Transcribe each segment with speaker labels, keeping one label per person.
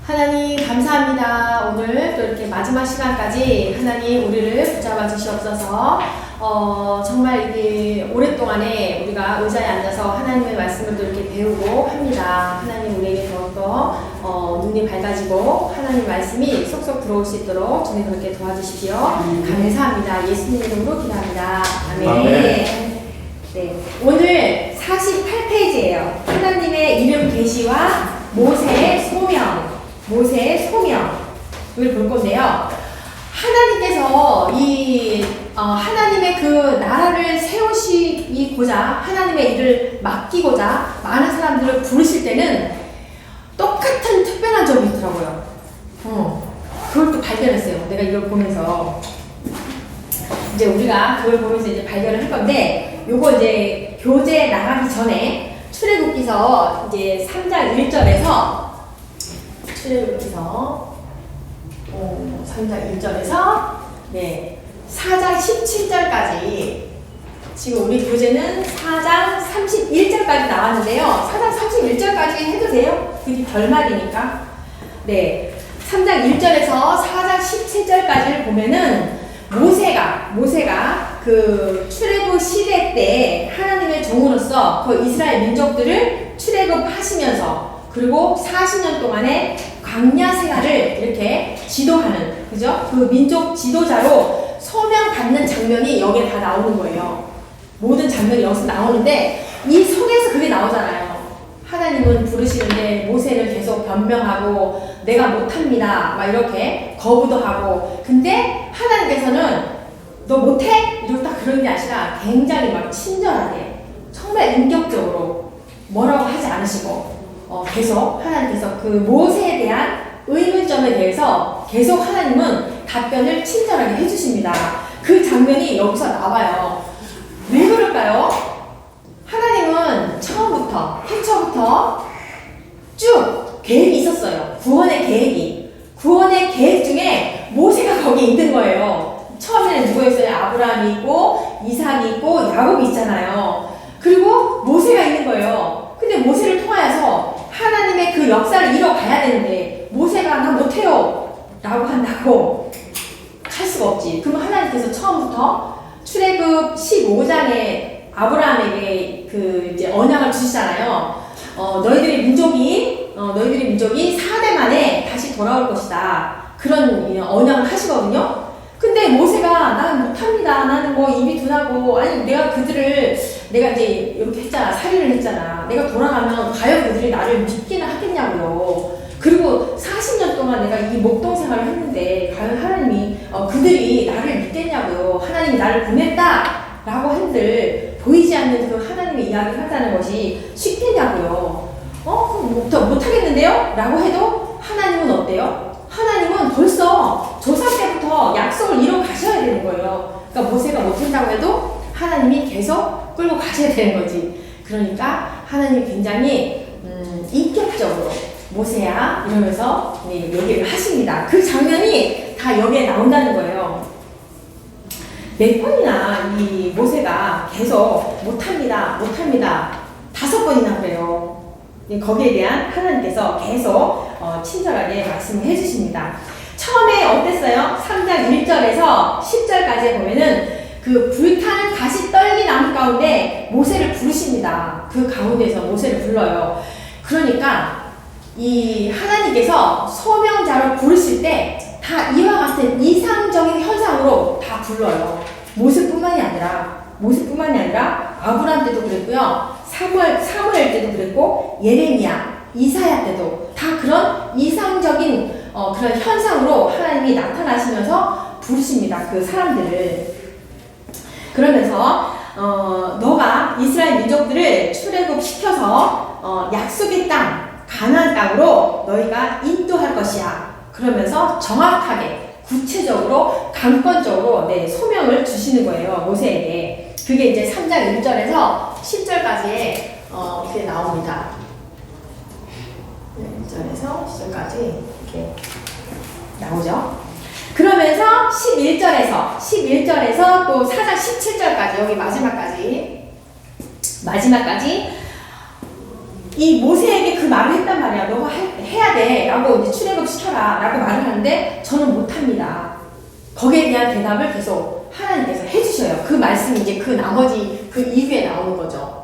Speaker 1: 하나님 감사합니다. 오늘 또 이렇게 마지막 시간까지 하나님 우리를 붙잡아 주시옵소서. 정말 이게 오랫동안에 우리가 의자에 앉아서 하나님의 말씀을 또 이렇게 배우고 합니다. 하나님 우리에게 더욱더 눈이 밝아지고 하나님 말씀이 속속 들어올 수 있도록 주님 그렇게 도와주십시오. 감사합니다. 예수님 이름으로 기도합니다. 아멘. 네, 오늘 48페이지예요. 하나님의 이름 계시와 모세의 소명. 모세의 소명을 볼 건데요. 하나님께서 하나님의 그 나라를 세우시고자 하나님의 일을 맡기고자 많은 사람들을 부르실 때는 똑같은 특별한 점이 있더라고요. 그걸 또 발견했어요. 내가 이걸 보면서 이제 우리가 그걸 보면서 이제 발견을 할 건데, 요거 이제 교재 나가기 전에 출애굽기서 이제 3장 1절에서 출애굽기서 3장 1절에서 네, 4장 17절까지 지금 우리 교재는 4장 31절까지 나왔는데요. 4장 31절까지 해도 돼요. 그게 결말이니까. 네, 3장 1절에서 4장 17절까지를 보면은 모세가 그 출애굽 시대 때 하나님의 종으로서 그 이스라엘 민족들을 출애굽하시면서 그리고 40년 동안의 광야 생활을 이렇게 지도하는, 그죠? 그 민족 지도자로 소명받는 장면이 여기에 다 나오는 거예요. 모든 장면이 여기서 나오는데 이 속에서 그게 나오잖아요. 하나님은 부르시는데 모세는 계속 변명하고 내가 못합니다 막 이렇게 거부도 하고, 근데 하나님께서는 너 못해? 이러고 딱 그런 게 아니라 굉장히 막 친절하게 정말 인격적으로 뭐라고 하지 않으시고 계속 하나님께서 그 모세에 대한 의문점에 대해서 계속 하나님은 답변을 친절하게 해주십니다. 그 장면이 여기서 나와요. 왜 그럴까요? 하나님은 처음부터 태초부터 쭉 계획이 있었어요. 구원의 계획 중에 모세가 거기 있는 거예요. 처음에는 누구였어요? 아브라함이 있고 이삭이 있고 야곱이 있잖아요. 그리고 모세가 있는 거예요. 근데 모세를 통하여서 하나님의 그 역사를 이뤄가야 되는데 모세가 나 못해요 라고 한다고 할 수가 없지. 그럼 하나님께서 처음부터 출애굽 15장에 아브라함에게 그 이제 언약을 주시잖아요. 너희들의 민족이 4대 만에 다시 돌아올 것이다. 그런 언약을 하시거든요. 근데 모세가 나는 못합니다. 나는 뭐 입이 둔하고, 아니 내가 이제 이렇게 했잖아. 살인을 했잖아. 내가 돌아가면 과연 그들이 나를 믿기는 하겠냐고요. 그리고 40년 동안 내가 이 목동 생활을 했는데 과연 하나님이 그들이 나를 믿겠냐고요. 하나님이 나를 보냈다 라고 한들 보이지 않는 그 하나님의 이야기를 한다는 것이 쉽겠냐고요. 못하겠는데요? 라고 해도 하나님은 어때요? 하나님은 벌써 조상 때부터 약속을 이뤄 가셔야 되는 거예요. 그러니까 모세가 못한다고 해도 하나님이 계속 끌고 가셔야 되는 거지. 그러니까 하나님이 굉장히 인격적으로 모세야 이러면서 얘기를 하십니다. 그 장면이 다 여기에 나온다는 거예요. 몇 번이나 이 모세가 계속 못합니다 5번이나 그래요. 거기에 대한 하나님께서 계속 친절하게 말씀을 해주십니다. 처음에 어땠어요? 3장 1절에서 10절까지 보면은 그 불타는 가시 떨기 나무 가운데 모세를 부르십니다. 그 가운데서 모세를 불러요. 그러니까 이 하나님께서 소명자로 부르실 때 다 이와 같은 이상적인 현상으로 다 불러요. 모세뿐만이 아니라 아브라함 때도 그랬고요. 사무엘 때도 그랬고, 예레미야, 이사야 때도 다 그런 이상적인 그런 현상으로 하나님이 나타나시면서 부르십니다. 그 사람들을. 그러면서 너가 이스라엘 민족들을 출애굽시켜서 약속의 땅, 가나안 땅으로 너희가 인도할 것이야. 그러면서 정확하게 구체적으로 강권적으로 소명을 주시는 거예요. 모세에게. 그게 이제 3장 1절에서 10절까지에 이렇게 나옵니다. 1절에서 10절까지 이렇게 나오죠. 그러면서 11절에서 또 4장 17절까지 여기 마지막까지 이 모세에게 그 말을 했단 말이야. 너가 해야 돼 라고 이제 출애굽 시켜라 라고 말을 하는데 저는 못합니다. 거기에 대한 대답을 계속 하나님께서 해주셔요. 그 말씀이 이제 그 나머지 그 이후에 나오는 거죠.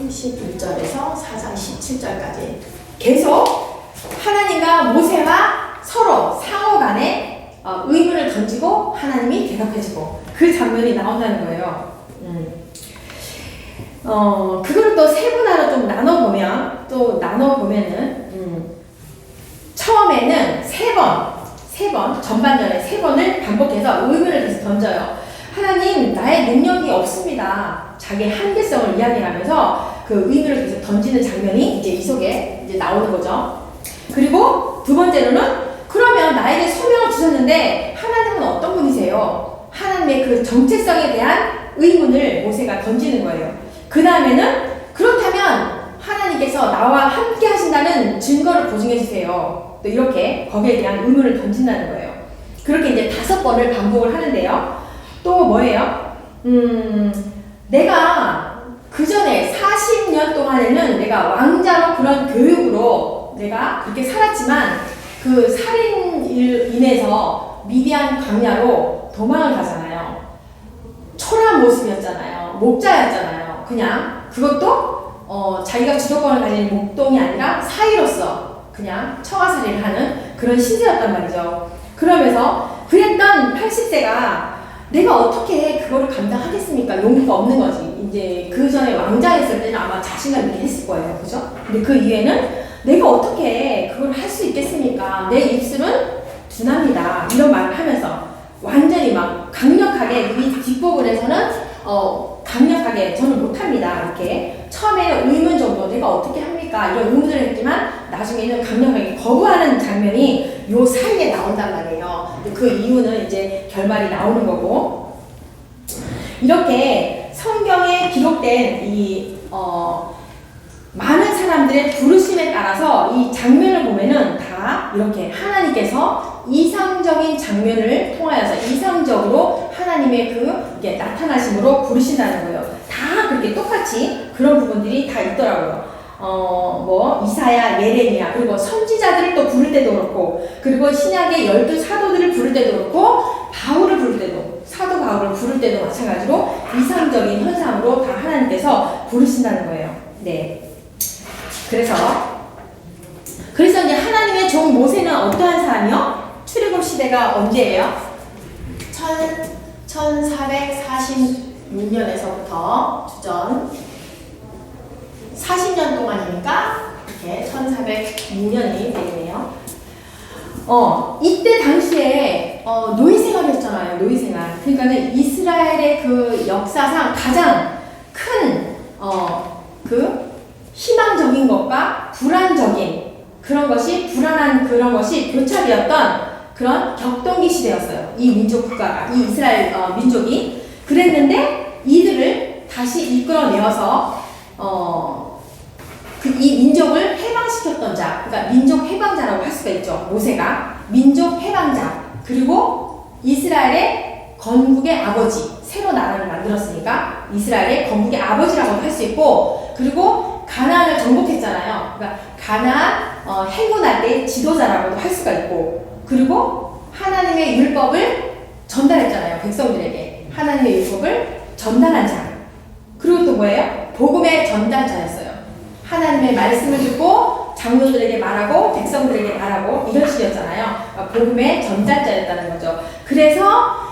Speaker 1: 11절에서 4장 17절까지 계속 하나님과 모세와 서로 상호간에 의문을 던지고 하나님이 대답해주고 그 장면이 나온다는 거예요. 그걸 또 세분화로 좀 나눠보면은 처음에는 세 번 전반전에 3번을 반복해서 의문을 계속 던져요. 하나님, 나의 능력이 없습니다. 자기의 한계성을 이야기하면서 그 의문을 계속 던지는 장면이 이제 이 속에 이제 나오는 거죠. 그리고 두 번째로는 그러면 나에게 소명을 주셨는데 하나님은 어떤 분이세요? 하나님의 그 정체성에 대한 의문을 모세가 던지는 거예요. 그 다음에는 그렇다면 하나님께서 나와 함께 하신다는 증거를 보증해 주세요. 또 이렇게 거기에 대한 의문을 던진다는 거예요. 그렇게 이제 5번을 반복을 하는데요. 또 뭐예요? 내가 그 전에 40년 동안에는 내가 왕자로 그런 교육으로 내가 그렇게 살았지만 그 살인을 인해서 미디안 광야로 도망을 가잖아요. 초라한 모습이었잖아요. 목자였잖아요. 그냥 그것도 자기가 주도권을 가진 목동이 아니라 사이로서 그냥 처가살이를 하는 그런 신세였단 말이죠. 그러면서 그랬던 80세가 내가 어떻게 그거를 감당하겠습니까? 용기가 없는 거지. 이제 그 전에 왕자였을 때는 아마 자신감 있게 했을 거예요. 그죠? 근데 그 이후에는 내가 어떻게 그걸 할 수 있겠습니까? 내 입술은 둔합니다. 이런 말을 하면서 완전히 막 강력하게 이 뒷부분에서는 강력하게 저는 못합니다. 이렇게 처음에는 의문 정도 내가 어떻게 합니까? 이런 의문을 했지만 나중에는 강력하게 거부하는 장면이 요 사이에 나온단 말이에요. 그 이유는 이제 결말이 나오는 거고 이렇게 성경에 기록된 이 많은 사람들의 부르심에 따라서 이 장면을 보면은 다 이렇게 하나님께서 이상적인 장면을 통하여서 이상적으로 하나님의 이게 나타나심으로 부르신다는 거예요. 다 그렇게 똑같이 그런 부분들이 다 있더라고요. 이사야, 예레미야, 그리고 선지자들을 또 부를 때도 그렇고, 그리고 신약의 12 사도들을 부를 때도 그렇고, 바울을 부를 때도, 사도 바울을 부를 때도 마찬가지로 이상적인 현상으로 다 하나님께서 부르신다는 거예요. 네. 그래서 이제 하나님의 종 모세는 어떠한 사람이요? 출애굽 시대가 언제예요? 1446년에서부터 주전 40년 동안이니까 이렇게 1406년이 되겠네요. 이때 당시에 노예 생활이었잖아요. 노예 생활. 그러니까는 이스라엘의 그 역사상 가장 큰 희망적인 것과 불안적인 불안한 그런 것이 교차되었던 그런 격동기 시대였어요. 이 민족 국가가, 이 이스라엘 민족이. 그랬는데 이들을 다시 이끌어내어서 이 민족을 해방시켰던 자, 그러니까 민족 해방자라고 할 수가 있죠. 모세가 민족 해방자, 그리고 이스라엘의 건국의 아버지, 새로 나라를 만들었으니까 이스라엘의 건국의 아버지라고 할 수 있고, 그리고 가나안을 정복했잖아요. 그러니까 가나안 행군할 때 지도자라고도 할 수가 있고, 그리고 하나님의 율법을 전달했잖아요. 백성들에게 하나님의 율법을 전달한 자. 그리고 또 뭐예요? 복음의 전달자였어요. 하나님의 말씀을 듣고 장로들에게 말하고 백성들에게 말하고 이런 식이었잖아요. 그러니까 복음의 전달자였다는 거죠. 그래서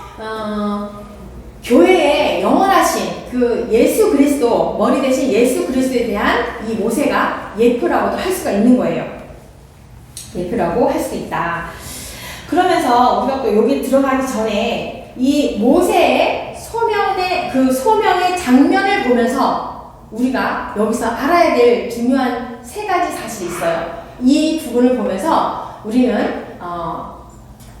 Speaker 1: 교회에 영원하신 그 예수 그리스도, 머리 대신 예수 그리스도에 대한 이 모세가 예표라고도 할 수가 있는 거예요. 예표라고 할 수 있다. 그러면서 우리가 또 여기 들어가기 전에 이 모세의 소명의 장면을 보면서 우리가 여기서 알아야 될 중요한 3가지 사실이 있어요. 이 부분을 보면서 우리는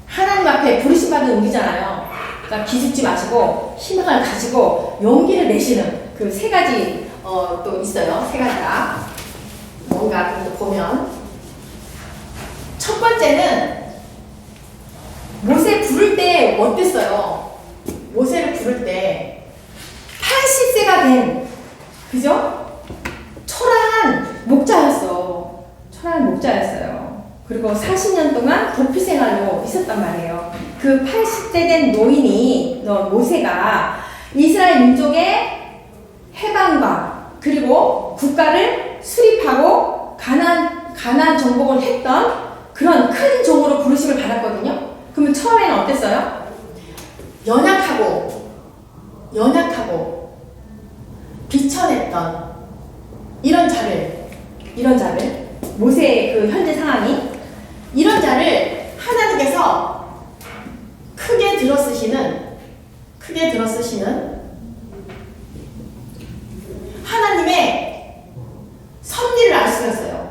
Speaker 1: 하나님 앞에 부르심받은 우리잖아요. 그러니까 기죽지 마시고 희망을 가지고 용기를 내시는 그 3가지 또 있어요. 3가지가 뭔가 좀 보면, 첫 번째는 모세 부를 때 어땠어요? 모세를 부를 때 80세가 된 그죠? 초라한 목자였어. 초라한 목자였어요. 그리고 40년 동안 도피 생활로 있었단 말이에요. 그 80대 된 노인이, 모세가 이스라엘 민족의 해방과 그리고 국가를 수립하고 가나안 정복을 했던 그런 큰 종으로 부르심을 받았거든요. 그러면 처음에는 어땠어요? 연약하고 비천했던 이런 자를 모세의 그 현재 상황이 이런 자를 하나님께서 크게 들어쓰시는 하나님의 섭리를 알 수가 있어요.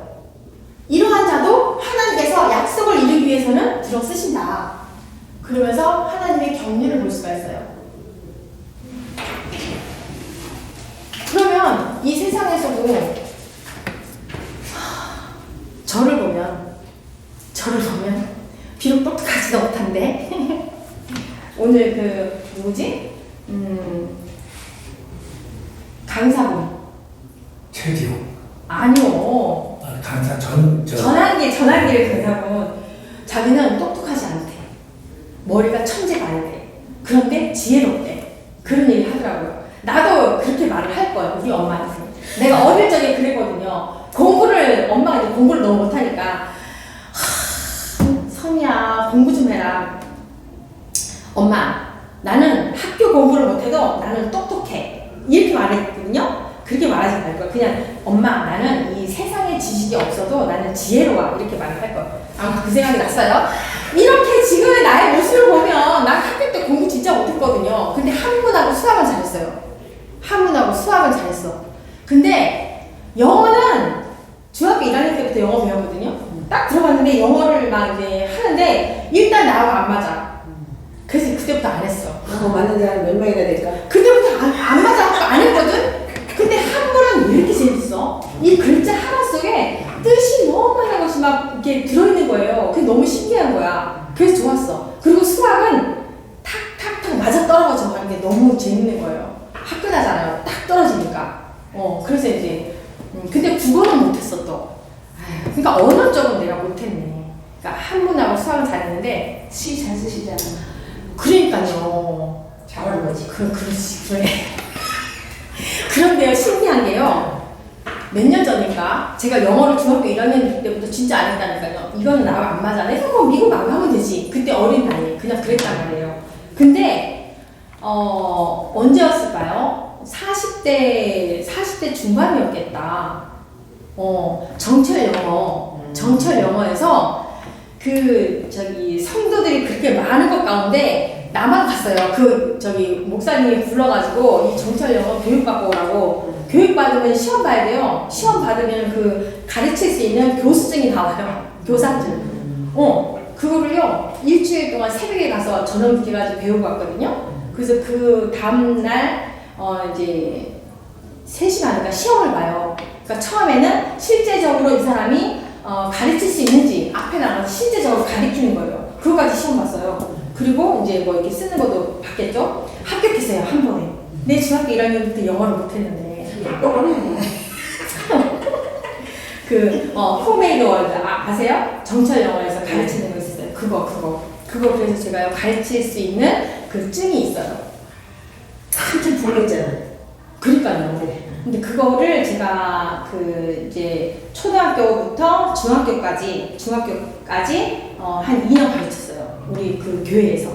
Speaker 1: 이러한 자도 하나님께서 약속을 이루기 위해서는 들어쓰신다. 그러면서 하나님의 경륜을 볼 수가 있어요. 그러면 이 세상에서도 저를 보면 비록 똑똑하지도 못한데 오늘 강사분
Speaker 2: 최지호.
Speaker 1: 아니요.
Speaker 2: 강사
Speaker 1: 전환기를 강사분 자기는 똑똑하지 않대. 머리가 천재가 아니대. 그런데 지혜롭대. 그런 얘기 하더라고요. 나도 그렇게 말을 할 거예요. 우리 엄마한테. 내가 어릴 적에 그랬거든요. 엄마가 이제 공부를 너무 못하니까 선이야 공부 좀 해라. 엄마 나는 학교 공부를 못해도 나는 똑똑해. 이렇게 말했거든요. 그렇게 말하지 말고 그냥 엄마 나는 이 세상에 지식이 없어도 나는 지혜로워. 이렇게 말을 할 거예요. 아무튼 그 생각이 났어요. 이렇게 지금의 나의 모습을 보면 난 학교 때 공부 진짜 못했거든요. 근데 한문하고 수학은 잘했어요. 근데 영어는 중학교 1학년 때부터 영어 배웠거든요. 딱 들어갔는데 영어를 막 이제 하는데 일단 나하고 안 맞아. 그래서 그때부터 안 했어.
Speaker 3: 맞는 사람 몇 명이나 될까?
Speaker 1: 그때부터 안 맞아서 안 했거든? 근데 한글은 왜 이렇게 재밌어? 이 글자 하나 속에 뜻이 너무 많은 것이 막 이렇게 들어있는 거예요. 그게 너무 신기한 거야. 그래서 좋았어. 그리고 수학은 탁탁탁 맞아 떨어져 가는 게 너무 재밌는 거예요. 학교 나잖아요. 딱 떨어지니까. 그래서 이제 근데 국어는 못했어 또. 그러니까 언어 쪽은 내가 못했네. 그러니까 한문하고 수학은 잘했는데
Speaker 3: 시 잘 쓰시잖아.
Speaker 1: 그러니까요.
Speaker 3: 잘하는 거지.
Speaker 1: 그렇지. 그래. 그런데요, 신기한 게요. 몇 년 전인가 제가 영어를 중학교 1학년 때부터 진짜 안 했다니까요. 이거는 나랑 안 맞아. 내가 뭐 미국 안 가면 되지. 그때 어린 나이에 그냥 그랬단 말이에요. 근데 언제였을까요? 40대 중반이었겠다. 정철 영어에서 성도들이 그렇게 많은 것 가운데 나만 갔어요. 목사님이 불러가지고 이 정철 영어 교육받고 오라고. 교육받으면 시험 봐야 돼요. 시험 받으면 가르칠 수 있는 교수증이 나와요. 교사증. 그거를요, 일주일 동안 새벽에 가서 저녁 늦게 가서 배우고 왔거든요. 그래서 그 다음날, 이제, 3시 반인가 시험을 봐요. 그러니까 처음에는 실제적으로 이 사람이 가르칠 수 있는지 앞에 나가서 실제적으로 가르치는 거예요. 그거까지 시험 봤어요. 그리고 이제 뭐 이렇게 쓰는 것도 봤겠죠? 합격했어요, 한 번에. 내 중학교 1학년부터 영어를 못했는데. 홈메이드 월드 아세요? 정철 영어에서 가르치는 거 있었어요. 그거 그래서 제가 가르칠 수 있는 그 증이 있어요.
Speaker 3: 한참 부르잖아.
Speaker 1: 그러니까요. 근데 그거를 제가 이제 초등학교부터 중학교까지 한 2년 가르쳤어요. 우리 그 교회에서.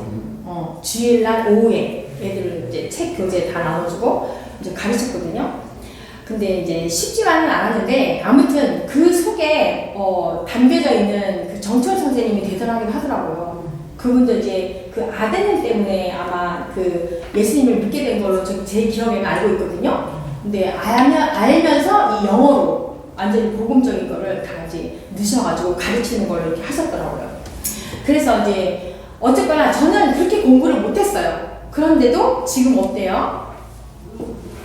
Speaker 1: 주일날 오후에 애들 이제 책 교재 다 나눠주고 이제 가르쳤거든요. 근데 이제 쉽지만은 않았는데 아무튼 그 속에 담겨져 있는 그 정철 선생님이 대단하긴 하더라고요. 그분도 이제 그 아드님 때문에 아마 예수님을 믿게 된 걸로 제 기억에는 알고 있거든요. 근데 알면서 이 영어로 완전히 복음적인 거를 다 이제 넣으셔가지고 가르치는 걸 이렇게 하셨더라고요. 그래서 이제 어쨌거나 저는 그렇게 공부를 못했어요. 그런데도 지금 어때요?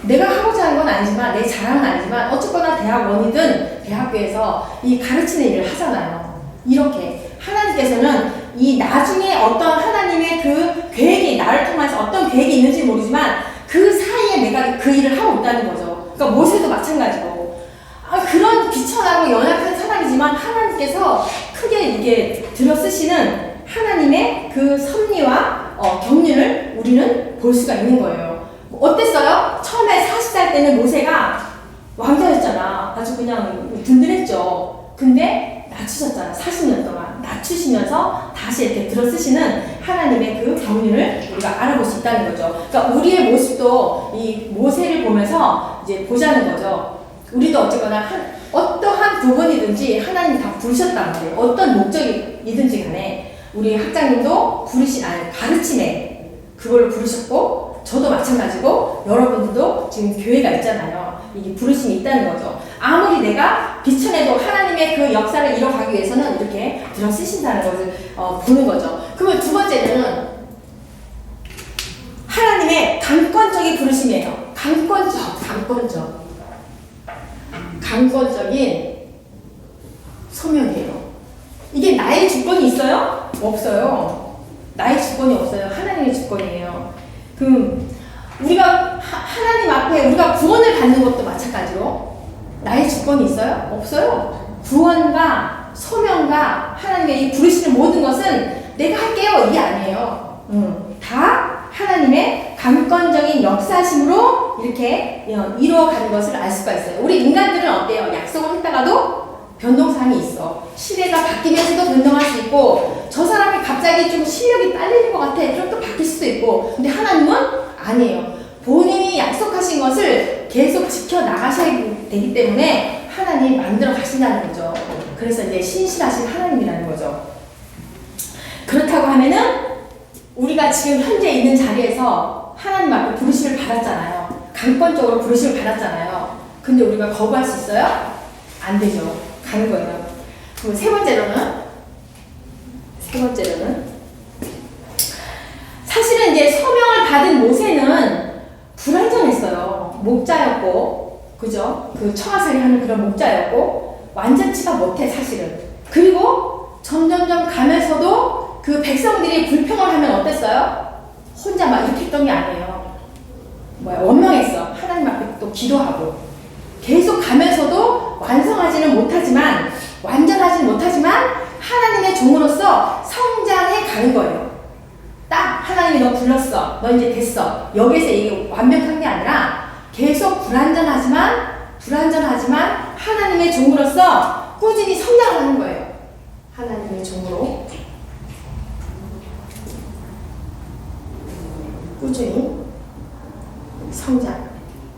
Speaker 1: 내가 하고자 하는 건 아니지만, 내 자랑은 아니지만, 어쨌거나 대학원이든 대학교에서 이 가르치는 일을 하잖아요. 이렇게. 하나님께서는 이 나중에 어떤 하나님의 그 계획이, 나를 통해서 어떤 계획이 있는지 모르지만, 그 사이에 내가 그 일을 하고 있다는 거죠. 그러니까 모세도 마찬가지고. 그런 비천하고 연약한 사람이지만 하나님께서 크게 이게 들여쓰시는 하나님의 그 섭리와 경륜을 우리는 볼 수가 있는 거예요. 어땠어요? 처음에 40살 때는 모세가 왕자였잖아. 아주 그냥 든든했죠. 근데 낮추셨잖아. 40년 동안 낮추시면서 다시 이렇게 들어쓰시는 하나님의 그 경륜을 우리가 알아볼 수 있다는 거죠. 그러니까 우리의 모습도 이 모세를 보면서 이제 보자는 거죠. 우리도 어쨌거나 어떠한 부분이든지 하나님이 다 부르셨단 말이에요. 어떤 목적이든지 간에 우리 학장님도 가르침에 그걸 부르셨고, 저도 마찬가지고 여러분들도 지금 교회가 있잖아요. 이게 부르심이 있다는 거죠. 아무리 내가 비천해도 하나님의 그 역사를 이뤄가기 위해서는 이렇게 들어 쓰신다는 것을 보는 거죠. 그러면 두 번째는 하나님의 강권적인 부르심이에요. 강권적인 소명이에요. 이게 나의 주권이 있어요? 없어요. 나의 주권이 없어요. 하나님의 주권이에요. 우리가 하나님 앞에 우리가 구원을 받는 것도 마찬가지로 나의 주권이 있어요? 없어요. 구원과 소명과 하나님의 이 부르시는 모든 것은 내가 할게요 이게 아니에요. 다 하나님의 강권적인 역사심으로 이렇게 이루어가는 것을 알 수가 있어요. 우리 인간들은 어때요? 약속을 했다가도 변동사항이 있어. 시대가 바뀌면서도 변동할 수 있고, 저 사람이 갑자기 좀 실력이 딸리는 것 같아. 그럼 또 바뀔 수도 있고. 근데 하나님은 아니에요. 본인이 약속하신 것을 계속 지켜나가셔야 되기 때문에 하나님이 만들어 가신다는 거죠. 그래서 이제 신실하신 하나님이라는 거죠. 그렇다고 하면은 우리가 지금 현재 있는 자리에서 하나님 앞에 부르심을 받았잖아요. 강권적으로 부르심을 받았잖아요. 근데 우리가 거부할 수 있어요? 안 되죠. 가는 거예요. 그럼 세 번째로는 사실은 이제 서명을 받은 모세는 불완전했어요. 목자였고, 그죠? 그 청아살이 하는 그런 목자였고, 완전치가 못해, 사실은. 그리고 점점점 가면서도 그 백성들이 불평을 하면 어땠어요? 혼자 막 이렇게 했던 게 아니에요. 원망했어. 하나님 앞에 또 기도하고. 계속 가면서도 완전하지는 못하지만 하나님의 종으로서 성장해 가는 거예요. 딱 하나님이 너 불렀어. 너 이제 됐어. 여기서 이게 완벽한 게 아니라 계속 불완전하지만 하나님의 종으로서 꾸준히 성장하는 거예요. 하나님의 종으로 꾸준히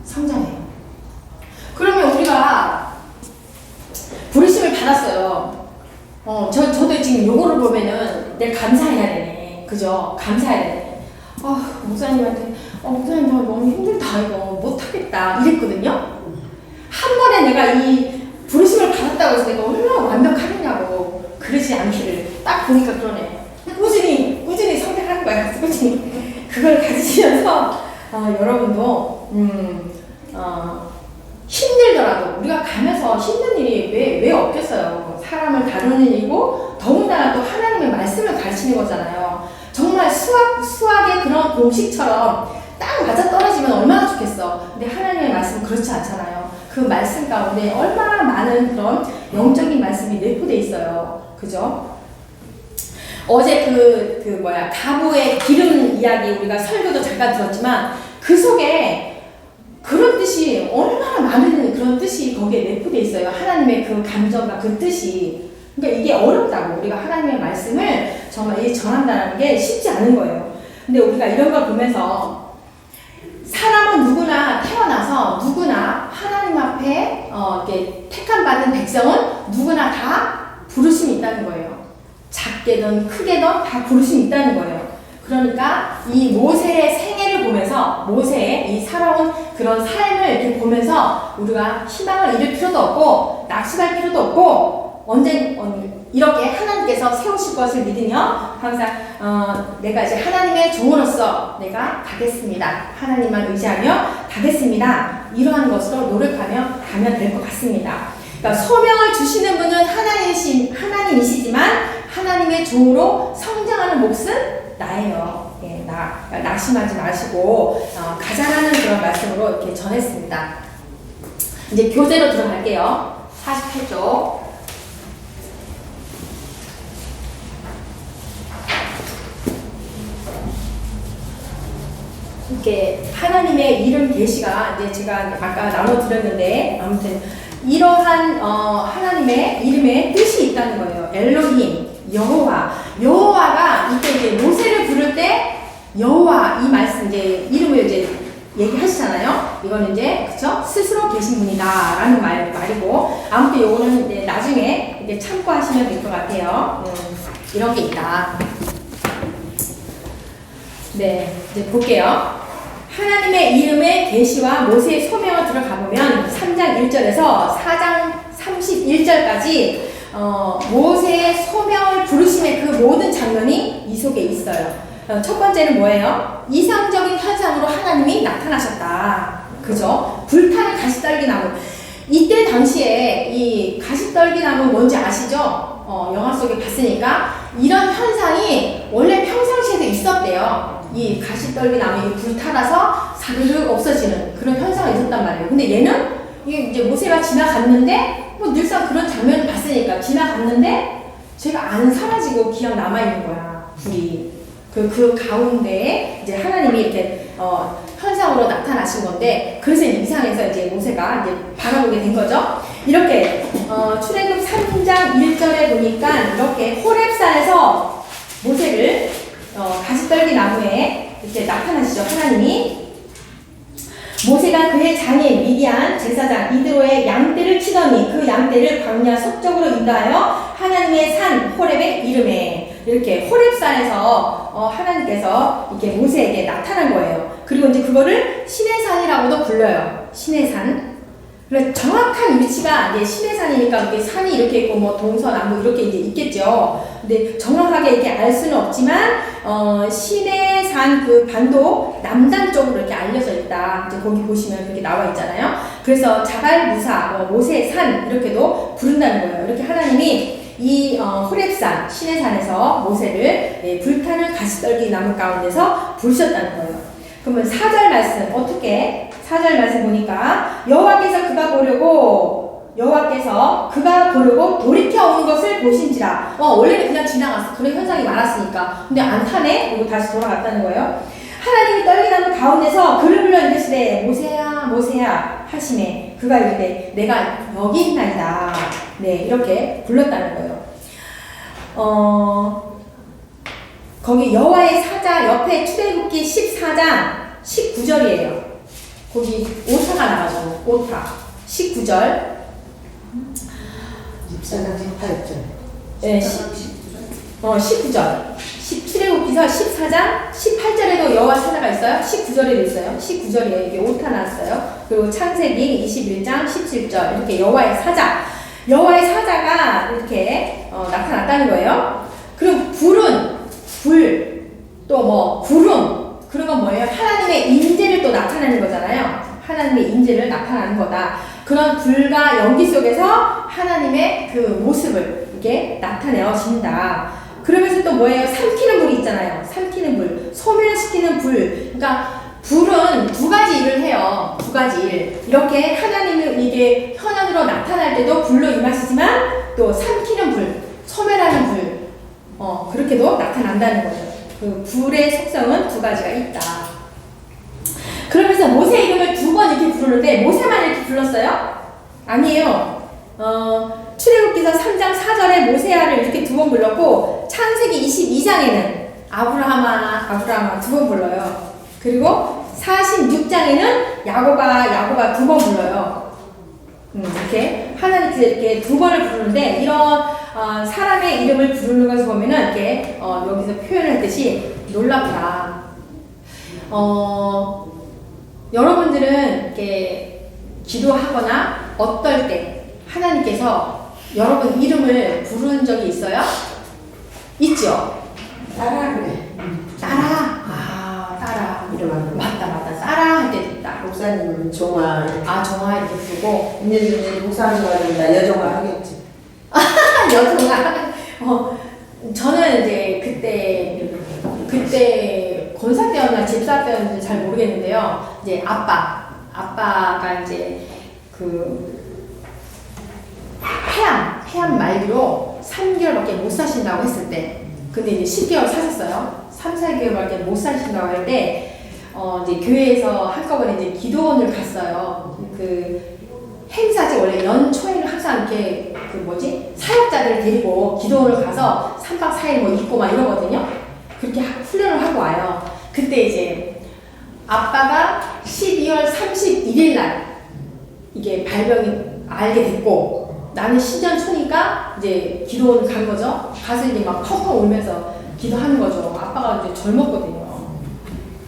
Speaker 1: 성장해요. 그러면 우리가 부르심을 받았어요. 저도 지금 요거를 보면은 내가 감사해야 되네. 그죠? 감사해야 되네. 목사님한테, 목사님 나 너무 힘들다. 이거 못하겠다. 이랬거든요. 한 번에 내가 이 부르심을 받았다고 해서 내가 얼마나 완벽하겠냐고. 그러지 않기를. 딱 보니까 그러네. 꾸준히 성장하는 거야. 꾸준히. 그걸 가지시면서, 여러분도, 힘들더라도 우리가 가면서 힘든 일이 왜 없겠어요. 사람을 다루는 일이고 더군다나 또 하나님의 말씀을 가르치는 거잖아요. 정말 수학의 그런 공식처럼 딱 맞아 떨어지면 얼마나 좋겠어. 근데 하나님의 말씀은 그렇지 않잖아요. 그 말씀 가운데 얼마나 많은 그런 영적인 말씀이 내포되어 있어요. 그죠? 어제 가부의 기름 이야기 우리가 설교도 잠깐 들었지만 그 속에 그런 뜻이 얼마나 많은 그런 뜻이 거기에 내포되어 있어요. 하나님의 그 감정과 그 뜻이. 그러니까 이게 어렵다고. 우리가 하나님의 말씀을 정말 전한다는 게 쉽지 않은 거예요. 근데 우리가 이런 걸 보면서 사람은 누구나 태어나서 누구나 하나님 앞에 이렇게 택함받은 백성은 누구나 다 부르심이 있다는 거예요. 작게든 크게든 다 부르심이 있다는 거예요. 그러니까 이 모세의 생애를 보면서 모세의 이 살아온 그런 삶을 이렇게 보면서 우리가 희망을 잃을 필요도 없고 낙심할 필요도 없고 언제 이렇게 하나님께서 세우실 것을 믿으며 항상 내가 이제 하나님의 종으로서 내가 가겠습니다. 하나님만 의지하며 가겠습니다. 이러한 것으로 노력하며 가면 될 것 같습니다. 그러니까 소명을 주시는 분은 하나님이시지만 하나님의 종으로 성장하는 몫은 나예요. 낙심하지 마시고 가자라는 그런 말씀으로 이렇게 전했습니다. 이제 교재로 들어갈게요. 48쪽. 이렇게 하나님의 이름 계시가 이제 제가 아까 나눠드렸는데 아무튼 이러한 하나님의 이름에 뜻이 있다는 거예요. 엘로힘, 여호와가 이제 모세를 부를 때 여호와 이 말씀 이제 이름을 이제 얘기하시잖아요. 이거는 이제 그쵸? 스스로 계신 분이다라는 말이고 아무튼 요거는 이제 나중에 이제 참고하시면 될 것 같아요. 이런 게 있다. 네, 이제 볼게요. 하나님의 이름의 계시와 모세의 소명을 들어가 보면 3장 1절에서 4장 31절까지 모세의 소명을 부르심의 그 모든 장면이 이 속에 있어요. 첫 번째는 뭐예요? 이상적인 현상으로 하나님이 나타나셨다. 그죠? 불타는 가시떨기나무. 이때 당시에 이 가시떨기나무 뭔지 아시죠? 영화 속에 봤으니까 이런 현상이 원래 평상시에도 있었대요. 이 가시떨기나무가 불타라서 사르르 없어지는 그런 현상이 있었단 말이에요. 근데 얘는 이게 이제 모세가 지나갔는데 뭐 늘상 그런 장면을 봤으니까 지나갔는데 제가 안 사라지고 그냥 남아있는 거야. 불이. 그 가운데에 이제 하나님이 이렇게 현상으로 나타나신 건데 그래서 이상해서 이제 모세가 이제 바라보게 된 거죠. 이렇게 출애굽 3장 1절에 보니까 이렇게 호렙산에서 모세를 가시떨기 나무에 이렇게 나타나시죠. 하나님이 모세가 그의 장인 미디안 제사장 이드로의 양떼를 치더니 그 양떼를 광야 서쪽으로 인도하여 하나님의 산 호렙의 이름에 이렇게 호렙산에서 하나님께서 이렇게 모세에게 나타난 거예요. 그리고 이제 그거를 시내산이라고도 불러요. 시내산. 그래서 정확한 위치가 이제 시내산이니까 이렇게 산이 이렇게 있고 뭐 동서남북 이렇게 이제 있겠죠. 근데 정확하게 이렇게 알 수는 없지만 시내산 그 반도 남단 쪽으로 이렇게 알려져 있다. 이제 거기 보시면 그렇게 나와 있잖아요. 그래서 자발무사, 모세의 산 이렇게도 부른다는 거예요. 이렇게 하나님이 이 호렙산 시내산에서 모세를 불타는 가시떨기 나무 가운데서 부르셨다는 거예요. 그러면 4절 말씀 어떻게? 4절 말씀 보니까 여호와께서 그가 보려고 돌이켜 오는 것을 보신지라. 원래는 그냥 지나갔어. 그런 현상이 많았으니까. 근데 안 타네? 그리고 다시 돌아갔다는 거예요. 하나님이 떨기나무 가운데서 그를 불러 이르시되 모세야 모세야 하시매 그가 이르되 내가 여기 있나이다. 네, 이렇게 불렀다는 거예요. 거기 여호와의 사자 옆에 출애굽기 14장 19절이에요. 거기 오타가 나가죠. 오타 19절.
Speaker 3: 14장 18절.
Speaker 1: 네, 19절. 출애굽기서 14장 18절에도 여호와 사자가 있어요. 19절에도 있어요. 19절에 이게 오타 나왔어요. 그리고 창세기 21장 17절 이렇게 여호와의 사자가 이렇게 나타났다는 거예요. 그리고 불, 또 뭐 구름 그런 건 뭐예요? 하나님의 임재를 또 나타내는 거잖아요. 하나님의 임재를 나타나는 거다. 그런 불과 연기 속에서 하나님의 그 모습을 이렇게 나타내어진다. 그러면서 또 뭐예요? 삼키는 불이 있잖아요. 삼키는 불, 소멸시키는 불. 그러니까 불은 두 가지 일을 해요. 두 가지 일. 이렇게 하나님을 이게 현안으로 나타날 때도 불로 임하시지만 또 삼키는 불, 소멸하는 불. 그렇게도 나타난다는 거예요. 그 불의 속성은 두 가지가 있다. 그러면서 모세 이름을 두 번 이렇게 부르는데 모세만 이렇게 불렀어요? 아니에요. 출애굽기서 3장 4절에 모세야를 이렇게 두 번 불렀고 창세기 22장에는 아브라함아 두 번 불러요. 그리고 46장에는 야고바 두 번 불러요. 이렇게 하나님께서 이렇게 두 번을 부르는데 이런 사람의 이름을 부르는 것을 보면은 이렇게 여기서 표현했듯이 놀랍다. 여러분들은 이렇게 기도하거나 어떨 때 하나님께서 여러분 이름을 부르는 적이 있어요? 있죠?
Speaker 3: 따라 그래.
Speaker 1: 따라.
Speaker 3: 이름 안 불러.
Speaker 1: 맞다. 따라 할 때도 있다.
Speaker 3: 목사님은 종아.
Speaker 1: 정화 이렇게 부르고.
Speaker 3: 이제 목사님 말은 여종아 하겠지.
Speaker 1: 여종아. 저는 이제 그때 권사 때였나 집사 때였는지 잘 모르겠는데요. 이제 아빠가 이제 폐암 말기로 3개월밖에 못 사신다고 했을 때, 근데 이제 10개월 사셨어요. 3, 4개월밖에 못 사신다고 할 때, 이제 교회에서 한꺼번에 이제 기도원을 갔어요. 그 행사지 원래 연초에는 항상 이렇게 사역자들을 데리고 기도원을 가서 3박 4일 뭐 있고 막 이러거든요. 그렇게 훈련을 하고 와요. 그때 이제 아빠가 12월 31일 날 이게 발병이 알게 됐고, 나는 신년 초니까 이제 기도원을 간 거죠. 가서 이제 막 펑펑 울면서 기도하는 거죠. 아빠가 이제 젊었거든요.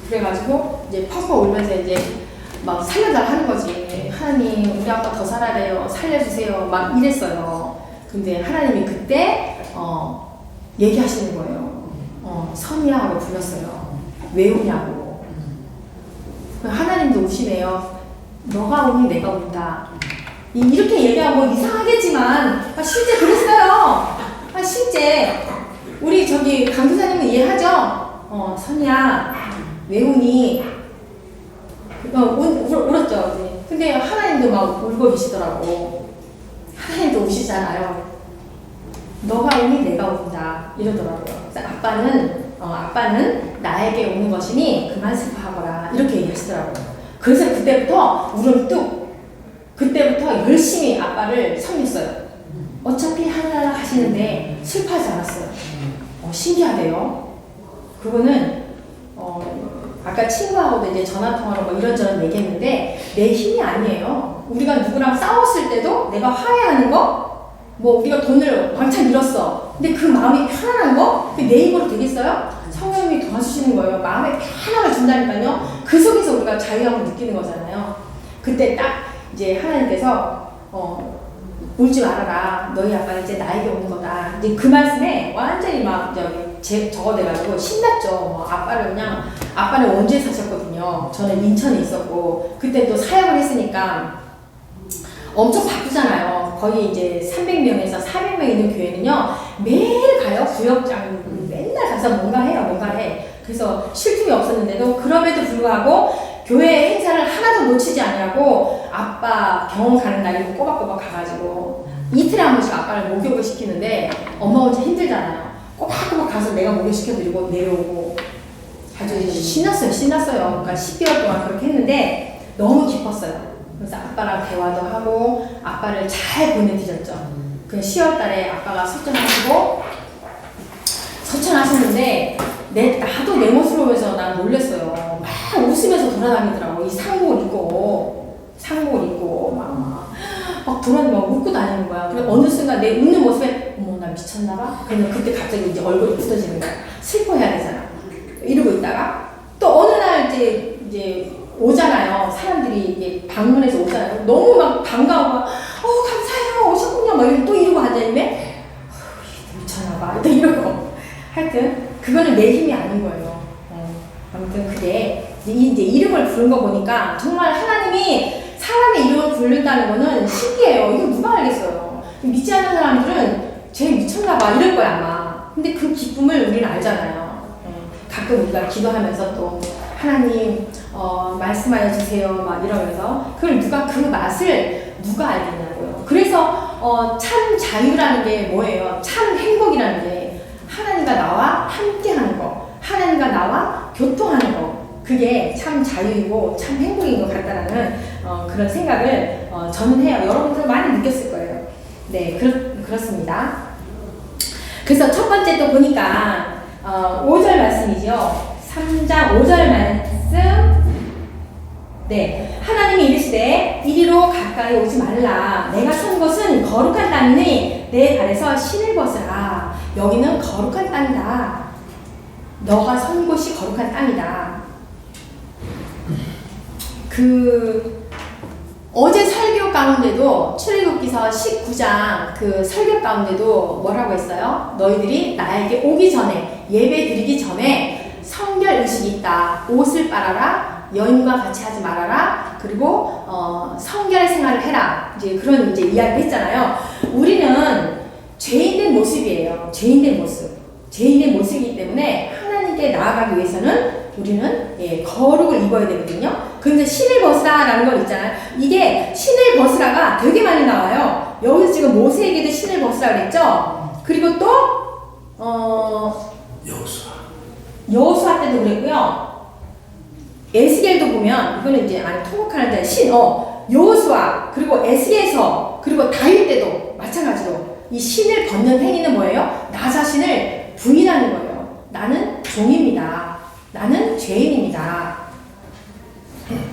Speaker 1: 그래가지고 이제 펑펑 울면서 이제 막 살려달라 하는 거지. 하나님, 우리 아빠 더 살아야 돼요. 살려주세요. 막 이랬어요. 근데 하나님이 그때 얘기하시는 거예요. 선이야 하고 불렀어요. 왜 우냐고. 하나님도 우시네요. 너가 우니 내가 운다. 이렇게 얘기하면 뭐 이상하겠지만 실제 그랬어요. 실제 우리 저기 강교사님은 이해하죠? 선이야 왜 우니? 울었죠. 이제. 근데 하나님도 막 울고 계시더라고. 하나님도 우시잖아요. 너가 우니 내가 운다 이러더라고요. 그래서 아빠는 나에게 오는 것이니 그만 슬퍼하거라 이렇게 얘기하시더라고요. 그래서 그때부터 울음 뚝. 그때부터 열심히 아빠를 섬겼어요. 어차피 하나하나 하시는데 슬퍼하지 않았어요. 신기하대요. 그거는 아까 친구하고도 이제 전화통화로 뭐 이런저런 얘기했는데 내 힘이 아니에요. 우리가 누구랑 싸웠을 때도 내가 화해하는 거, 뭐 우리가 돈을 왕창 잃었어. 근데 그 마음이 편안한 거, 그게 내 힘으로 되겠어요? 성령님이 도와주시는 거예요. 마음에 편안함을 준다니까요. 그 속에서 우리가 자유함을 느끼는 거잖아요. 그때 딱 이제 하나님께서 울지 말아라. 너희 아빠는 이제 나에게 오는 거다. 이제 그 말씀에 완전히 막 적어대가지고 신났죠. 아빠는 원주에 사셨거든요. 저는 인천에 있었고 그때 또 사역을 했으니까 엄청 바쁘잖아요. 거의 이제 300명에서 400명 있는 교회는요 매일 가요. 구역장 맨날 가서 뭔가 해. 그래서 쉴 틈이 없었는데도 그럼에도 불구하고 교회 행사를 하나도 놓치지 않냐고 아빠 병원 가는 날이 꼬박꼬박 가가지고 이틀에 한 번씩 아빠를 목욕을 시키는데 엄마 혼자 힘들잖아요. 꼬박꼬박 가서 내가 목욕시켜드리고 내려오고 아주 신났어요. 그러니까 10개월 동안 그렇게 했는데 너무 기뻤어요. 그래서 아빠랑 대화도 하고 아빠를 잘 보내드렸죠. 그 10월 달에 아빠가 서천하셨는데 나도 내 모습을 보면서 난 놀랬어요. 막 웃으면서 돌아다니더라고. 이 상복을 입고 막 돌아다니고 웃고 다니는 거야. 그래서 어느 순간 내 웃는 모습에 어머 나 미쳤나봐? 근데 그때 갑자기 이제 얼굴이 굳어지는 거야. 슬퍼해야 되잖아. 이러고 있다가 또 어느 날 이제 오잖아요. 사람들이 이제 방문해서 오잖아요. 너무 막 반가워. 감사해요. 오셨군요. 막 또 이러고 앉아있네. 미쳤나봐. 또 이러고. 하여튼 그거는 내 힘이 아닌 거예요. 아무튼 그게 이제 이름을 부른 거 보니까 정말 하나님이 사람의 이름을 부른다는 거는 신기해요. 이거 누가 알겠어요. 믿지 않는 사람들은 쟤 미쳤나봐 이럴 거야 아마. 근데 그 기쁨을 우리는 알잖아요. 가끔 우리가 기도하면서 또 하나님 말씀하여 주세요 막 이러면서 그걸 그 맛을 누가 알겠냐고요. 그래서 참 자유라는 게 뭐예요? 참 행복이라는 게 하나님과 나와 함께 하는 거, 하나님과 나와 교통하는 거, 그게 참 자유이고 참 행복인 것 같다라는 그런 생각을 저는 해요. 여러분들 많이 느꼈을 거예요. 네, 그렇습니다. 그래서 첫 번째 또 보니까 5절 말씀이죠. 3장 5절 말씀. 네, 하나님이 이르시되 이리로 가까이 오지 말라. 내가 선 곳은 거룩한 땅이니 내 발에서 신을 벗으라. 여기는 거룩한 땅이다. 너가 선 곳이 거룩한 땅이다. 어제 설교 가운데도 출애굽기서 19장 그 설교 가운데도 뭐라고 했어요? 너희들이 나에게 오기 전에 예배 드리기 전에 성결 의식이 있다. 옷을 빨아라. 여인과 같이 하지 말아라. 그리고 성결 생활을 해라. 이제 그런 이야기를 했잖아요. 우리는 죄인된 모습이에요. 죄인된 모습이기 때문에 하나님께 나아가기 위해서는 우리는 거룩을 입어야 되거든요. 그런데 신을 벗으라라는 건 있잖아요. 이게 신을 벗으라가 되게 많이 나와요. 여기서 지금 모세에게도 신을 벗으라 그랬죠. 그리고 또
Speaker 2: 여호수아.
Speaker 1: 여호수아 때도 그랬고요. 에스겔도 보면 이거는 이제 통곡하는 자 여호수아 그리고 에스겔서 그리고 다윗 때도 마찬가지로 이 신을 벗는 행위는 뭐예요? 나 자신을 부인하는 거예요. 나는 종입니다. 나는 죄인입니다.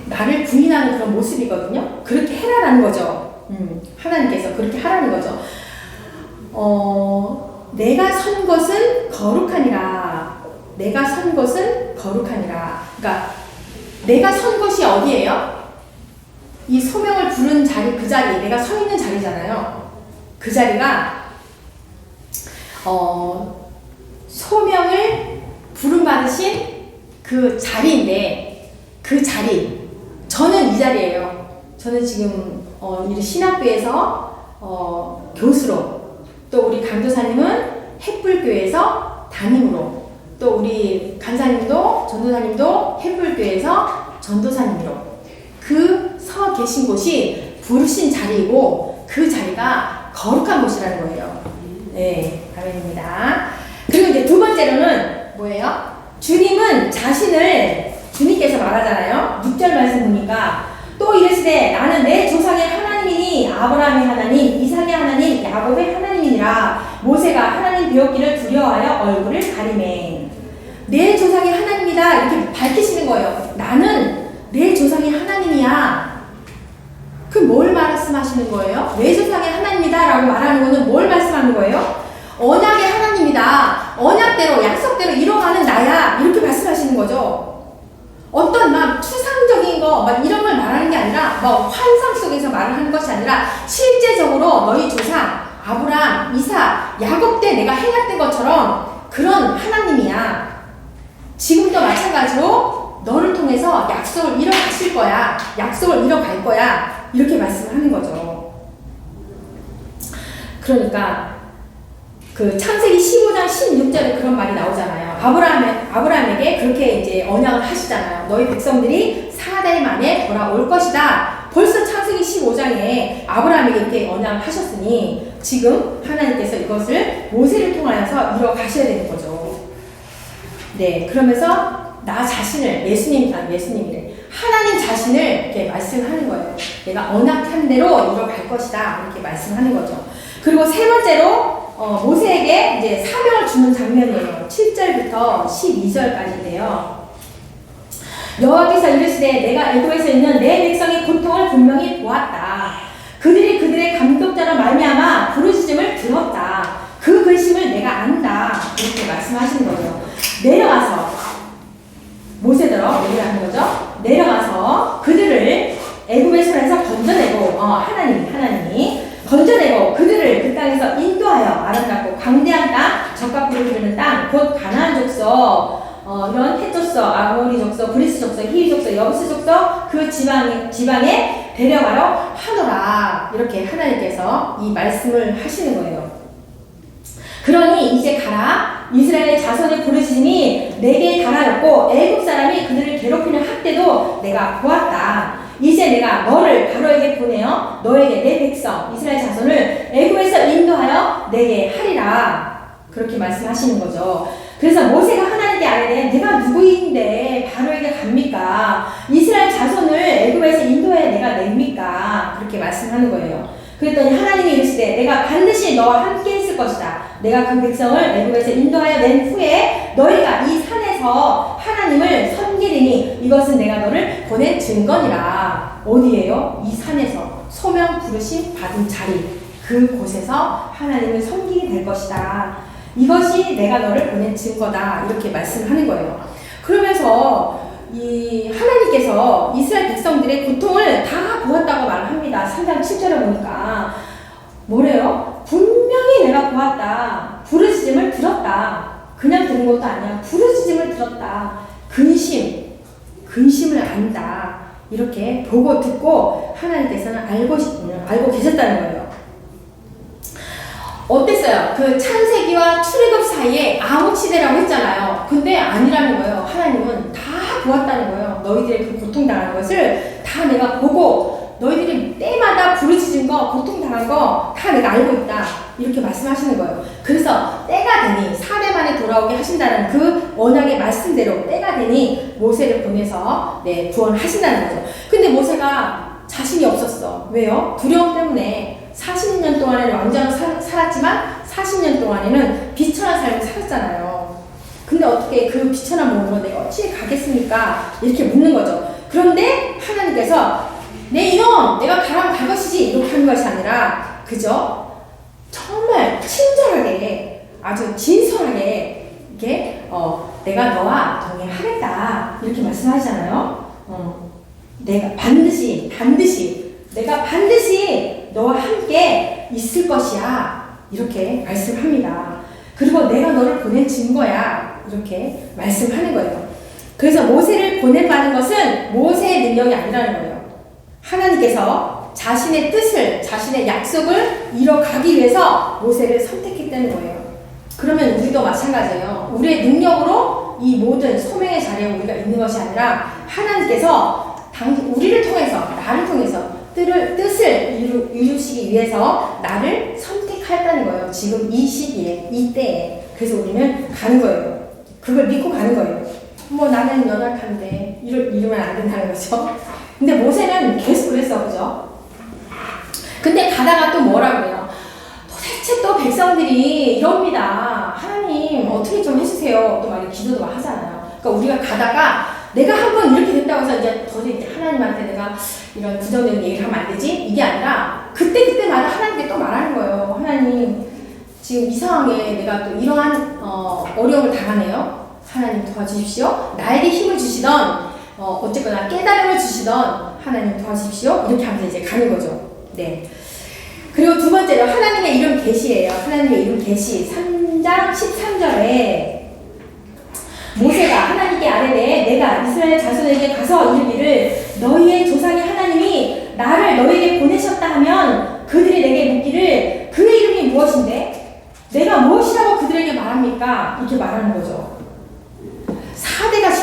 Speaker 1: 나를 부인하는 그런 모습이거든요. 그렇게 해라라는 거죠. 하나님께서 그렇게 하라는 거죠. 내가 선 것은 거룩하니라. 내가 선 것은 거룩하니라. 그러니까 내가 선 것이 어디예요? 이 소명을 부른 자리, 그 자리, 내가 서 있는 자리잖아요. 그 자리가 소명을 부름받으신 그 자리인데 그 자리, 저는 이 자리예요. 저는 지금 이 신학교에서 교수로, 또 우리 강도사님은 햇불교에서 담임으로, 또 우리 간사님도 전도사님도 햇불교에서 전도사님으로 그 서 계신 곳이 부르신 자리이고 그 자리가 거룩한 곳이라는 거예요. 네, 아멘입니다. 그리고 이제 두 번째로는 뭐예요? 주님은 주님께서 말하잖아요. 6절 말씀 보니까 또 이르시되 나는 내 조상의 하나님이니 아브라함의 하나님, 이삭의 하나님, 야곱의 하나님이니라. 모세가 하나님 되었기를 두려워하여 얼굴을 가리매. 내 조상의 하나님이다 이렇게 밝히시는 거예요. 나는 내 조상의 하나님이야. 그 뭘 말씀하시는 거예요? 내 조상의 하나님이다 라고 말하는 거는 뭘 말씀하는 거예요? 언약의 하나님이다. 언약대로 약속대로 이뤄가는 나야. 이렇게 말씀하시는 거죠. 어떤 막 추상적인 거 막 이런 걸 말하는 게 아니라 뭐 환상 속에서 말을 하는 것이 아니라 실제적으로 너희 조상 아브라함, 이삭, 야곱 때 내가 행했던 것처럼 그런 하나님이야. 지금도 마찬가지로 너를 통해서 약속을 이뤄가실 거야. 약속을 이뤄갈 거야. 이렇게 말씀하는 거죠. 그러니까 그 창세기 15장 16절에 그런 말이 나오잖아요. 아브라함에게 그렇게 이제 언약을 하시잖아요. 너희 백성들이 4대 만에 돌아올 것이다. 벌써 창세기 15장에 아브라함에게 이렇게 언약을 하셨으니 지금 하나님께서 이것을 모세를 통하여서 이뤄가셔야 되는 거죠. 네, 그러면서 나 자신을 예수님이래. 하나님 자신을 이렇게 말씀하는 거예요. 내가 언약한 대로 이뤄갈 것이다. 이렇게 말씀하는 거죠. 그리고 세 번째로 모세에게 이제 사명을 주는 장면이에요. 7절부터 12절까지인데요. 여호와께서 이르시되 내가 애굽에서 있는 내 백성의 고통을 분명히 보았다. 그들이 그들의 감독자로 말미암아 부르짖음을 들었다. 그 근심을 내가 안다. 이렇게 말씀하시는 거죠. 내려가서 모세더러 얘기하는 거죠. 내려가서 그들을 애굽의 손에서 건져내고 하나님이 건져내고 그들을 그 땅에서 인도하여 아름답고 광대한 땅, 적과풀을 흐르는 땅, 곧 가나안 족속, 이런 헷 족속, 아모리 족속, 브리스 족속, 히위 족속, 여부스 족속 그 지방에 데려가러 하노라. 이렇게 하나님께서 이 말씀을 하시는 거예요. 그러니 이제 가라. 이스라엘의 자손의 부르짖음이 내게 달하였고 애굽 사람이 그들을 괴롭히는 학대도 내가 보았다. 이제 내가 너를 바로에게 보내어 너에게 내 백성 이스라엘 자손을 애굽에서 인도하여 내게 하리라. 그렇게 말씀하시는 거죠. 그래서 모세가 하나님께 아뢰되 내가 누구인데 바로에게 갑니까? 이스라엘 자손을 애굽에서 인도해 내가 냅니까? 그렇게 말씀하는 거예요. 그랬더니 하나님이 이르시되 내가 반드시 너와 함께 있을 것이다. 내가 그 백성을 애굽에서 인도하여 낸 후에 너희가 이 산에서 하나님을 섬기리니 이것은 내가 너를 보낸 증거니라. 어디예요? 이 산에서 소명 부르심 받은 자리, 그곳에서 하나님을 섬기게 될 것이다. 이것이 내가 너를 보낸 증거다. 이렇게 말씀하는 거예요. 그러면서 이 하나님께서 이스라엘 백성들의 고통을 다 보았다고 말을 합니다. 3장 7절에 보니까 뭐래요? 분명히 내가 보았다. 부르짖음을 들었다. 그냥 들은 것도 아니야. 부르짖음을 들었다. 근심을 안다. 이렇게 보고 듣고 하나님께서는 알고 계셨다는 거예요. 어땠어요? 그 창세기와 출애굽 사이에 암흑 시대라고 했잖아요. 근데 아니라는 거예요. 하나님은 다 보았다는 거예요. 너희들의 그 고통당하는 것을 다 내가 보고 너희들이 때마다 부르짖은 거, 고통당한 거 다 내가 알고 있다. 이렇게 말씀하시는 거예요. 그래서 때가 되니 4대 만에 돌아오게 하신다는 그 언약의 말씀대로 때가 되니 모세를 보내서 구원하신다는 거죠. 근데 모세가 자신이 없었어. 왜요? 두려움 때문에 40년 동안에는 왕자로 살았지만 40년 동안에는 비천한 삶을 살았잖아요. 근데 어떻게 그 비천한 몸으로 내가 어찌 가겠습니까? 이렇게 묻는 거죠. 그런데 하나님께서 내 이놈 내가 가라면 갈 것이지 이렇게 하는 것이 아니라 그죠? 정말 친절하게 아주 진솔하게 이렇게 내가 너와 동행하겠다 이렇게 말씀하시잖아요. 내가 반드시 내가 반드시 너와 함께 있을 것이야 이렇게 말씀합니다. 그리고 내가 너를 보낸 증거야 이렇게 말씀하는 거예요. 그래서 모세를 보낸다는 것은 모세의 능력이 아니라는 거예요. 하나님께서 자신의 뜻을 자신의 약속을 이뤄가기 위해서 모세를 선택했다는 거예요. 그러면 우리도 마찬가지예요. 우리의 능력으로 이 모든 소명의 자리에 우리가 있는 것이 아니라 하나님께서 우리를 통해서 나를 통해서 뜻을 이루시기 위해서 나를 선택했다는 거예요. 지금 이 시기에 이때에. 그래서 우리는 가는 거예요. 그걸 믿고 가는 거예요. 뭐 나는 연약한데 이러면 안 된다는 거죠. 근데 모세는 계속 그랬어. 그죠? 근데 가다가 또 뭐라 그래요? 도대체 또 백성들이 이럽니다. 하나님 어떻게 좀 해주세요. 또 막 기도도 하잖아요. 그러니까 우리가 가다가 내가 한번 이렇게 됐다고 해서 이제 도저히 하나님한테 내가 이런 부정적인 얘기를 하면 안 되지? 이게 아니라 그때마다 하나님께 또 말하는 거예요. 하나님 지금 이 상황에 내가 또 이러한 어려움을 당하네요. 하나님 도와주십시오. 나에게 힘을 주시던 어쨌거나 깨달음을 주시던 하나님 도와주십시오. 이렇게 하면서 이제 가는 거죠. 네. 그리고 두 번째로 하나님의 이름 계시예요. 하나님의 이름 계시 3장 13절에 모세가 하나님께 아뢰되 내가 이스라엘 자손에게 가서 이르기를 너희의 조상의 하나님이 나를 너희에게 보내셨다 하면 그들이 내게 묻기를 그의 이름이 무엇인데 내가 무엇이라고 그들에게 말합니까? 이렇게 말하는 거죠. 4대가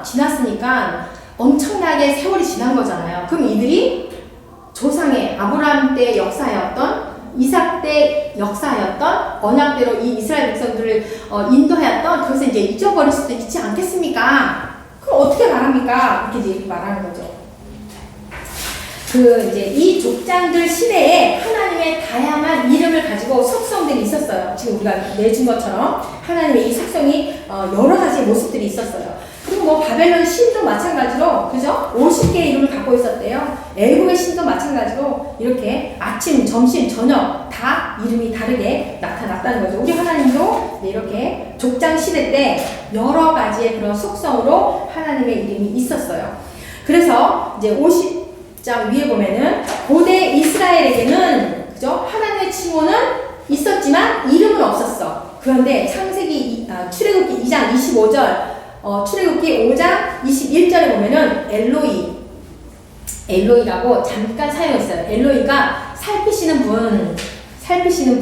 Speaker 1: 지났으니까 엄청나게 세월이 지난 거잖아요. 그럼 이들이 조상의 아브라함 때 역사였던 이삭 때 역사였던 언약대로 이 이스라엘 백성들을 인도하였던 그것을 이제 잊어버릴 수도 있지 않겠습니까? 그럼 어떻게 말합니까? 이렇게 이제 말하는 거죠. 이제 이 족장들 시대에 하나님의 다양한 이름을 가지고 속성들이 있었어요. 지금 우리가 내준 것처럼 하나님의 이 속성이 여러 가지 모습들이 있었어요. 그리고 뭐 바벨론 신도 마찬가지로 그죠? 50개의 이름을 갖고 있었대요. 애국의 신도 마찬가지로 이렇게 아침, 점심, 저녁 다 이름이 다르게 나타났다는 거죠. 우리 하나님도 이렇게 족장 시대 때 여러 가지의 그런 속성으로 하나님의 이름이 있었어요. 그래서 이제 50장 위에 보면은 고대 이스라엘에게는 그죠? 하나님의 칭호는 있었지만 이름은 없었어. 그런데 출애굽기 2장 25절 출애굽기 5장 21절에 보면은 엘로이라고 잠깐 사용했어요. 엘로이가 살피시는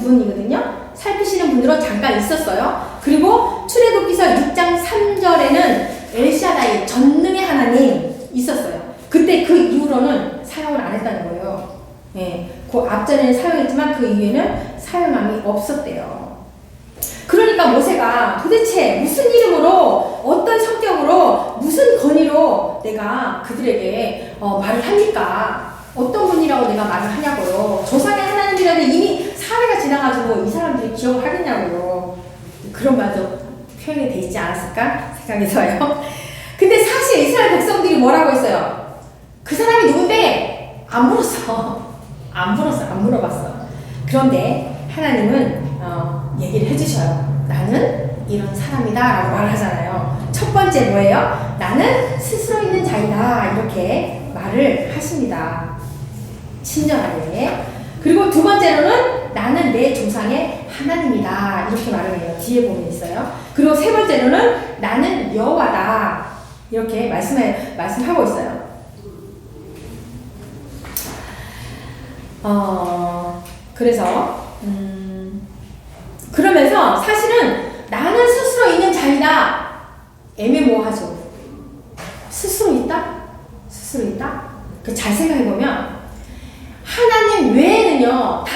Speaker 1: 분이거든요. 살피시는 분으로 잠깐 있었어요. 그리고 출애굽기서 6장 3절에는 엘샤다이 전능의 하나님 있었어요. 그때 그 이후로는 사용을 안 했다는 거예요. 예, 그 앞전에는 사용했지만 그 이후에는 사용함이 없었대요. 그러니까 모세가 도대체 무슨 이름으로 어떤 성격으로 무슨 권위로 내가 그들에게 말을 합니까? 어떤 분이라고 내가 말을 하냐고요. 조상의 하나님이라도 이미 사례가 지나가지고 이 사람들이 기억을 하겠냐고요. 그런 말도 표현이 돼 있지 않았을까 생각이 들어요. 근데 사실 이스라엘 백성들이 뭐라고 했어요? 그 사람이 누군데? 안 물어봤어. 그런데 하나님은 얘기를 해주셔요. 나는 이런 사람이다 라고 말하잖아요. 첫 번째 뭐예요? 나는 스스로 있는 자이다 이렇게 말을 하십니다. 친절하게. 그리고 두 번째로는 나는 내 조상의 하나님이다 이렇게 말을 해요. 뒤에 보면 있어요. 그리고 세 번째로는 나는 여호와다 이렇게 말씀하고 있어요. 그래서 그러면서 사실은 나는 스스로 있는 자이다 애매모호하죠. 스스로 있다? 스스로 있다? 잘 생각해보면 하나님 외에는요 다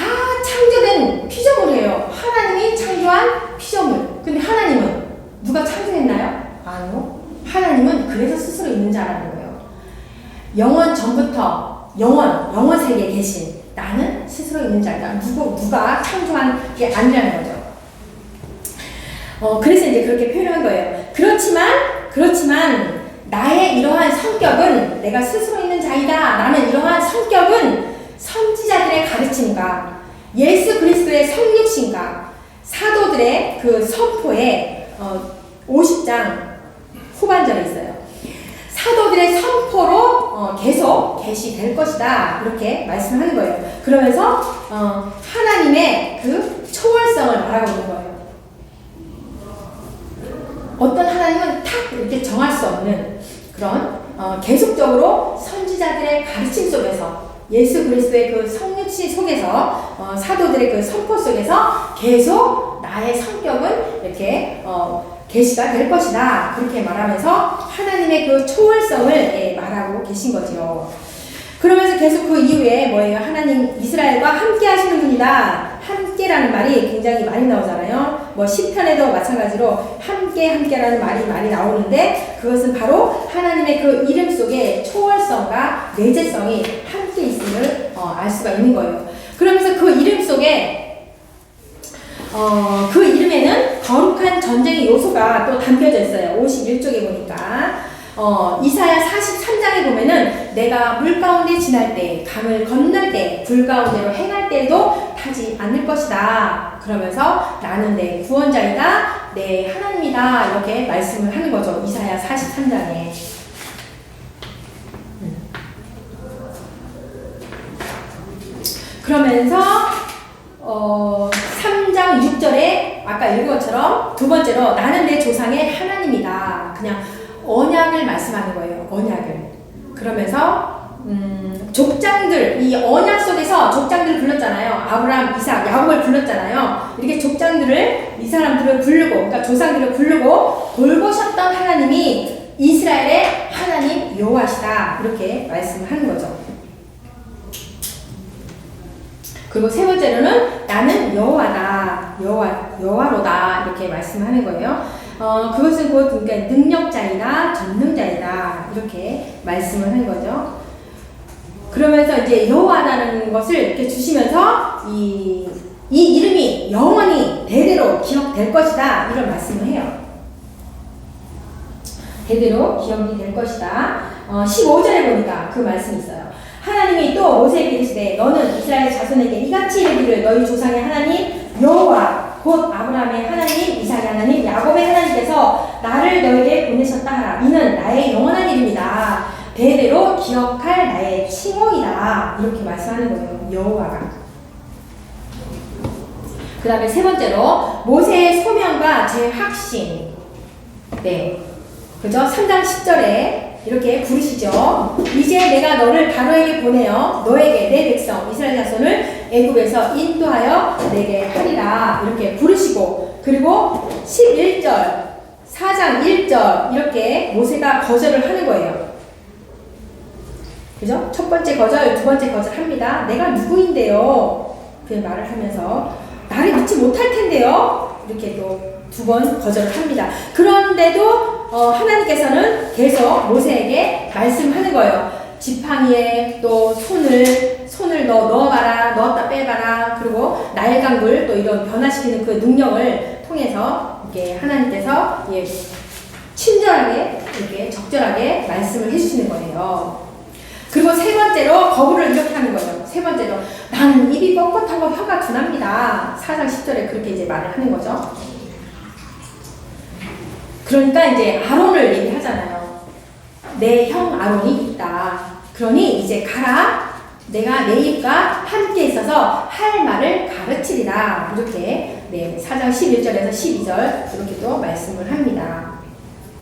Speaker 1: 창조된 피조물이에요. 하나님이 창조한 피조물. 근데 하나님은 누가 창조했나요? 아니요. 하나님은 그래서 스스로 있는 자라는 거예요. 영원 전부터 영원 세계에 계신 나는 스스로 있는 자다. 누가 창조한 게 아니라는 거죠. 그래서 이제 그렇게 표현한 거예요. 그렇지만 나의 이러한 성격은 내가 스스로 있는 자이다. 나는 이러한 성격은 선지자들의 가르침과 예수 그리스도의 성육신과 사도들의 그 선포에 50장 후반절에 있어요. 사도들의 선포로 계속 계시될 것이다. 이렇게 말씀하는 거예요. 그러면서 하나님의 그 초월성을 말하고 있는 거예요. 어떤 하나님은 탁 이렇게 정할 수 없는 그런 계속적으로 선지자들의 가르침 속에서 예수 그리스도의 그 성육신 속에서 사도들의 그 선포 속에서 계속 나의 성격은 이렇게 계시가 될 것이다. 그렇게 말하면서 하나님의 그 초월성을 말하고 계신 거죠. 그러면서 계속 그 이후에 뭐예요? 하나님 이스라엘과 함께 하시는 분이다. 함께라는 말이 굉장히 많이 나오잖아요. 뭐 시편에도 마찬가지로 함께라는 말이 많이 나오는데 그것은 바로 하나님의 그 이름 속에 초월성과 내재성이 함께 있음을 알 수가 있는 거예요. 그러면서 그 이름 속에 그 이름에는 거룩한 전쟁의 요소가 또 담겨져 있어요. 51쪽에 보니까 이사야 43장에 보면은 내가 물 가운데 지날 때, 강을 건널 때, 불 가운데로 행할 때에도 타지 않을 것이다. 그러면서 나는 내 구원자이다, 내 하나님이다. 이렇게 말씀을 하는 거죠. 이사야 43장에. 그러면서 3장 6절에 아까 읽은 것처럼 두 번째로 나는 내 조상의 하나님이다. 그냥 언약을 말씀하는 거예요. 언약을. 그러면서 족장들, 이 언약 속에서 족장들을 불렀잖아요. 아브라함, 이삭, 야곱을 불렀잖아요. 이렇게 족장들을, 이 사람들을 부르고, 그러니까 조상들을 부르고 돌보셨던 하나님이 이스라엘의 하나님 여호와시다. 이렇게 말씀하는 거죠. 그리고 세 번째로는 나는 여호와다, 여호와로다 이렇게 말씀하는 거예요. 그것은 곧 그러니까 능력자이다, 전능자이다 이렇게 말씀을 한 거죠. 그러면서 이제 여호와라는 것을 이렇게 주시면서 이 이름이 영원히 대대로 기억될 것이다 이런 말씀을 해요. 대대로 기억이 될 것이다. 15절에 보니까 그 말씀이 있어요. 하나님이 또 모세에게 이르시되 너는 이스라엘 자손에게 이같이 이르기를 너희 조상의 하나님 여호와 곧 아브라함의 하나님, 이삭의 하나님, 야곱의 하나님께서 나를 너에게 보내셨다 하라. 이는 나의 영원한 이름이다. 대대로 기억할 나의 칭호이다. 이렇게 말씀하는 거예요. 여호와가. 그 다음에 세 번째로 모세의 소명과 제 확신. 네, 그죠? 3장 10절에 이렇게 부르시죠. 이제 내가 너를 바로에게 보내어 너에게 내 백성 이스라엘 자손을 애굽에서 인도하여 내게 하리라. 이렇게 부르시고 그리고 11절 4장 1절 이렇게 모세가 거절을 하는 거예요. 그죠? 첫 번째 거절, 두 번째 거절 합니다. 내가 누구인데요? 그 말을 하면서 나를 믿지 못할 텐데요? 이렇게 또 두 번 거절을 합니다. 그런데도 하나님께서는 계속 모세에게 말씀하는 거예요. 지팡이에 또 손을 넣어봐라, 넣었다 빼봐라. 그리고 나일강물 또 이런 변화시키는 그 능력을 통해서 이렇게 하나님께서 친절하게 이렇게 적절하게 말씀을 해주시는 거예요. 그리고 세 번째로 거부를 이렇게 하는 거죠. 세 번째로 나는 입이 뻣뻣하고 혀가 둔합니다. 4장 10절에 그렇게 이제 말을 하는 거죠. 그러니까 이제 아론을 얘기하잖아요. 내 형 아론이 있다. 그러니 이제 가라. 내가 내 입과 함께 있어서 할 말을 가르치리라. 이렇게 4장 11절에서 12절 이렇게 또 말씀을 합니다.